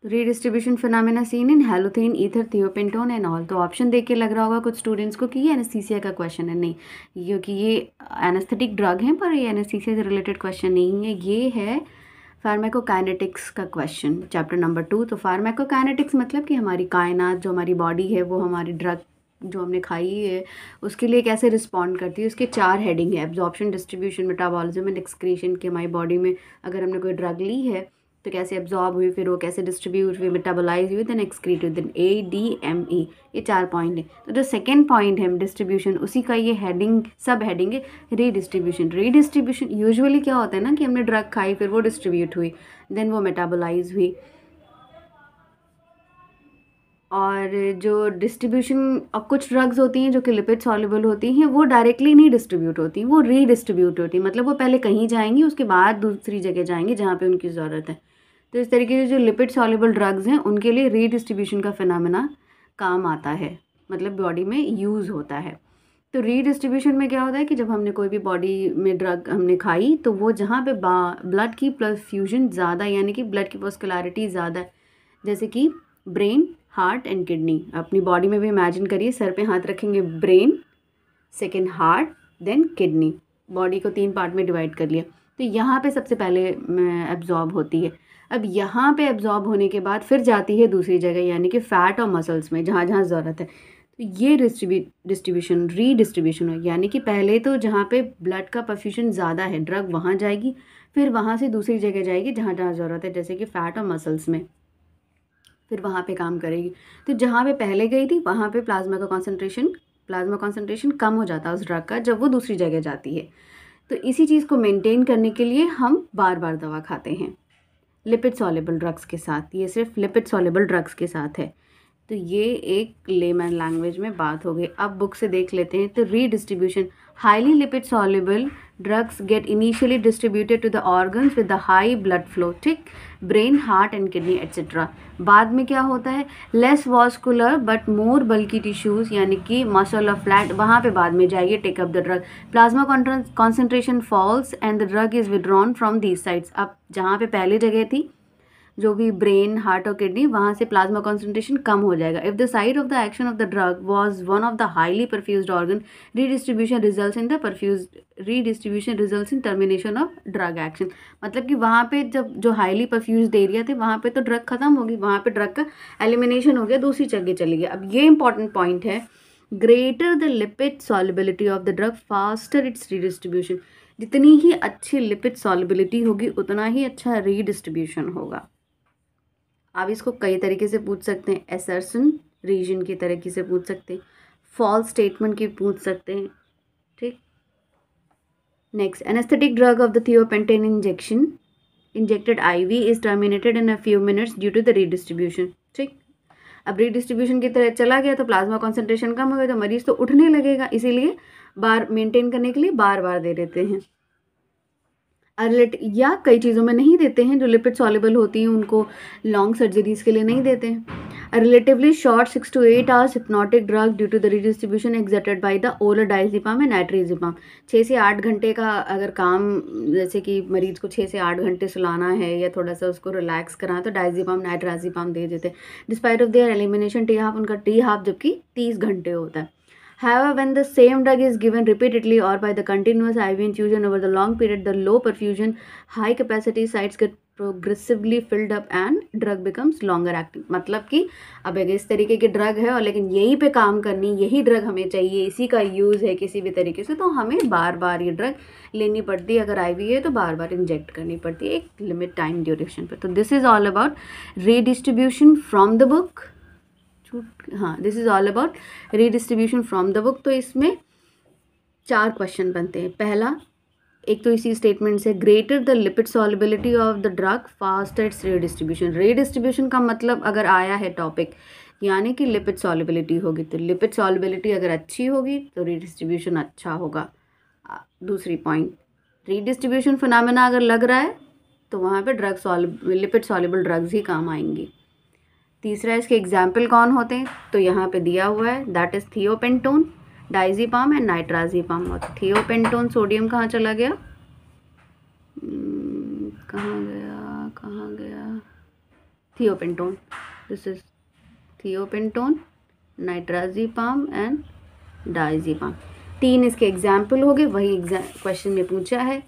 Redistribution phenomena seen in हैलोथेन ether thiopentone and all. तो option देख के लग रहा होगा कुछ स्टूडेंट्स को कि ये एनेस्थीसिया का क्वेश्चन है। नहीं, क्योंकि ये एनेस्थेटिक ड्रग हैं पर ये एनेस्थीसिया से रिलेटेड क्वेश्चन नहीं है। ये है फार्माकोकाइनेटिक्स का क्वेश्चन, चैप्टर नंबर 2। तो फार्माकोकाइनेटिक्स मतलब कि हमारी कायनात, जो हमारी बॉडी है, वो हमारी ड्रग जो हमने खाई है उसके लिए कैसे रिस्पॉन्ड करती है। उसके 4 हेडिंग है, absorption, distribution, metabolism and excretion. कि हमारी बॉडी में अगर हमने कोई ड्रग ली है तो कैसे एब्जॉर्ब हुई, फिर वो कैसे डिस्ट्रीब्यूट हुई, मेटाबोलाइज हुई, देन एक्सक्रीट हुई, देन ADME। ये 4 पॉइंट है। तो जो सेकेंड पॉइंट है डिस्ट्रीब्यूशन, उसी का ये हेडिंग, सब हेडिंग है रीडिस्ट्रीब्यूशन। रीडिस्ट्रीब्यूशन यूजुअली क्या होता है ना कि हमने ड्रग खाई, फिर वो डिस्ट्रीब्यूट हुई, देन वो मेटाबोलाइज हुई। और जो डिस्ट्रीब्यूशन, अब कुछ ड्रग्स होती हैं जो कि लिपिड सॉल्युबल होती हैं, वो डायरेक्टली नहीं डिस्ट्रीब्यूट होती, वो रीडिस्ट्रीब्यूट होती हैं। मतलब वो पहले कहीं जाएंगी, उसके बाद दूसरी जगह जाएंगी जहाँ पे उनकी ज़रूरत है। तो इस तरीके से जो लिपिड सॉल्युबल ड्रग्स हैं उनके लिए रीडिस्ट्रीब्यूशन का फिनोमेना काम आता है, मतलब बॉडी में यूज़ होता है। तो रीडिस्ट्रीब्यूशन में क्या होता है कि जब हमने कोई भी बॉडी में ड्रग हमने खाई, तो वो जहाँ पे ब्लड की परफ्यूजन ज़्यादा, यानी कि ब्लड की वॉस्कुलैरिटी ज़्यादा है, जैसे कि ब्रेन, हार्ट एंड किडनी। अपनी बॉडी में भी इमेजिन करिए, सर पे हाथ रखेंगे, brain, second heart, then kidney. Body को 3 पार्ट में डिवाइड कर लिया। तो यहाँ पे सबसे पहले एब्जॉर्ब होती है। अब यहाँ पे एब्जॉर्ब होने के बाद फिर जाती है दूसरी जगह, यानी कि फैट और मसल्स में, जहाँ जहाँ ज़रूरत है। तो ये डिस्ट्रीब्यूशन, रीडिस्ट्रीब्यूशन हो, यानी कि पहले तो जहाँ पे ब्लड का परफ्यूजन ज़्यादा है, ड्रग वहाँ जाएगी, फिर वहाँ से दूसरी जगह जाएगी जहाँ जहाँ ज़रूरत है, जैसे कि फैट और मसल्स में, फिर वहाँ पे काम करेगी। तो जहाँ पे पहले गई थी वहाँ पे प्लाज्मा कॉन्सेंट्रेशन कम हो जाता है उस ड्रग का जब वो दूसरी जगह जाती है। तो इसी चीज़ को मेंटेन करने के लिए हम बार बार दवा खाते हैं लिपिड सॉल्युबल ड्रग्स के साथ। ये सिर्फ लिपिड सॉल्युबल ड्रग्स के साथ है। तो ये एक लेमन लैंग्वेज में बात हो गई। अब बुक से देख लेते हैं। तो redistribution, highly lipid soluble drugs get initially distributed to the organs with the high blood flow, ठीक, brain, heart and kidney etcetera. बाद में क्या होता है, less vascular but more bulky tissues, यानी कि मसल और फ्लैट, वहाँ पे बाद में जाइए take up the drug. Plasma concentration falls and the drug is withdrawn from these sides. अब जहाँ पे पहले जगह थी, जो भी ब्रेन, हार्ट और किडनी, वहाँ से प्लाज्मा कॉन्सेंट्रेशन कम हो जाएगा। If the site of the action of the drug was one of the highly perfused organ, redistribution results in termination of drug action. मतलब कि वहाँ पे जब जो हाईली परफ्यूज्ड एरिया थे वहाँ पे तो ड्रग खत्म होगी, वहाँ पे ड्रग का एलिमिनेशन हो गया, दूसरी जगह चली गई। अब ये इंपॉर्टेंट पॉइंट है, greater the lipid solubility of the drug faster it's redistribution. जितनी ही अच्छी लिपिड सॉल्युबिलिटी होगी उतना ही अच्छा रीडिस्ट्रीब्यूशन होगा। आप इसको कई तरीके से पूछ सकते हैं, असर्शन रीजन की तरीके से पूछ सकते हैं, फॉल्स स्टेटमेंट की पूछ सकते हैं, ठीक। Next, anaesthetic drug of the thiopentone injected IV is terminated in a few minutes due to the redistribution, ठीक। अब रीडिस्ट्रीब्यूशन की तरह चला गया तो प्लाज्मा कॉन्सेंट्रेशन कम हो गया, तो मरीज तो उठने लगेगा, इसीलिए बार मेंटेन करने के लिए बार बार दे देते हैं। या कई चीज़ों में नहीं देते हैं, जो लिपिड सॉल्युबल होती हैं उनको लॉन्ग सर्जरीज के लिए नहीं देते हैं। Relatively short 6 to 8 hours hypnotic drug due to the redistribution exerted by the oral diazepam and nitrazepam. 6 से 8 घंटे का अगर काम, जैसे कि मरीज को 6 से 8 घंटे सुलाना है या थोड़ा सा उसको रिलैक्स कराना, तो डायज़ेपाम, नाइट्राज़ेपाम दे देते हैं। Despite of their elimination T-half, उनका T-half जबकि 30 घंटे होता है। However, when the same drug is given repeatedly or by the continuous IV infusion over the long period, the low perfusion, high capacity sites get progressively filled up and drug becomes longer acting। मतलब कि अब अगर इस तरीके की drug है और लेकिन यहीं पे काम करनी, यही ड्रग हमें चाहिए, इसी का यूज़ है किसी भी तरीके से, तो हमें बार बार ये ड्रग लेनी पड़ती है। अगर IV है तो बार बार इंजेक्ट करनी पड़ती है एक लिमिट टाइम ड्यूरेशन पर। तो this is all about redistribution from the book. हाँ, this is all about redistribution from the book. तो इसमें 4 क्वेश्चन बनते हैं। पहला, एक तो इसी स्टेटमेंट से, greater the lipid solubility of the drug faster it's redistribution. Redistribution का मतलब अगर आया है टॉपिक, यानी कि लिपिड सॉल्युबिलिटी होगी, तो लिपिड सॉल्युबिलिटी अगर अच्छी होगी तो रीडिस्ट्रीब्यूशन अच्छा होगा। दूसरी पॉइंट, रीडिस्ट्रीब्यूशन फिनोमेना अगर लग रहा है तो वहाँ पे लिपिड सॉल्युबल ड्रग्स ही काम आएंगी। तीसरा, इसके एग्जाम्पल कौन होते हैं, तो यहाँ पे दिया हुआ है, that is thiopentone, diazepam and nitrazepam. और थियोपेंटोन सोडियम कहाँ चला गया, कहाँ गया, thiopentone, this is thiopentone, nitrazepam and diazepam. 3 इसके एग्जाम्पल हो गए, वही क्वेश्चन में पूछा है।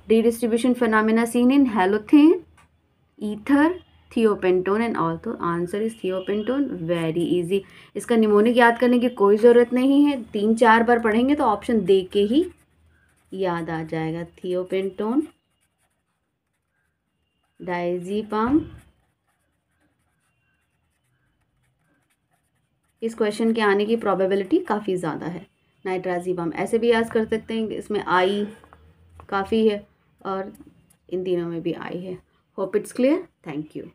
redistribution phenomena seen in halothane, ether, thiopentone and all, तो answer is thiopentone. Very easy, इसका निमोनिक याद करने की कोई ज़रूरत नहीं है, 3-4 बार पढ़ेंगे तो ऑप्शन दे के ही याद आ जाएगा। थियोपेंटोन, डायजीपाम। इस क्वेश्चन के आने की प्रोबेबिलिटी काफ़ी ज़्यादा है। नाइट्राजीपाम ऐसे भी याद कर सकते हैं, इसमें आई काफ़ी है और इन तीनों में भी आई है। Hope it's clear, thank you.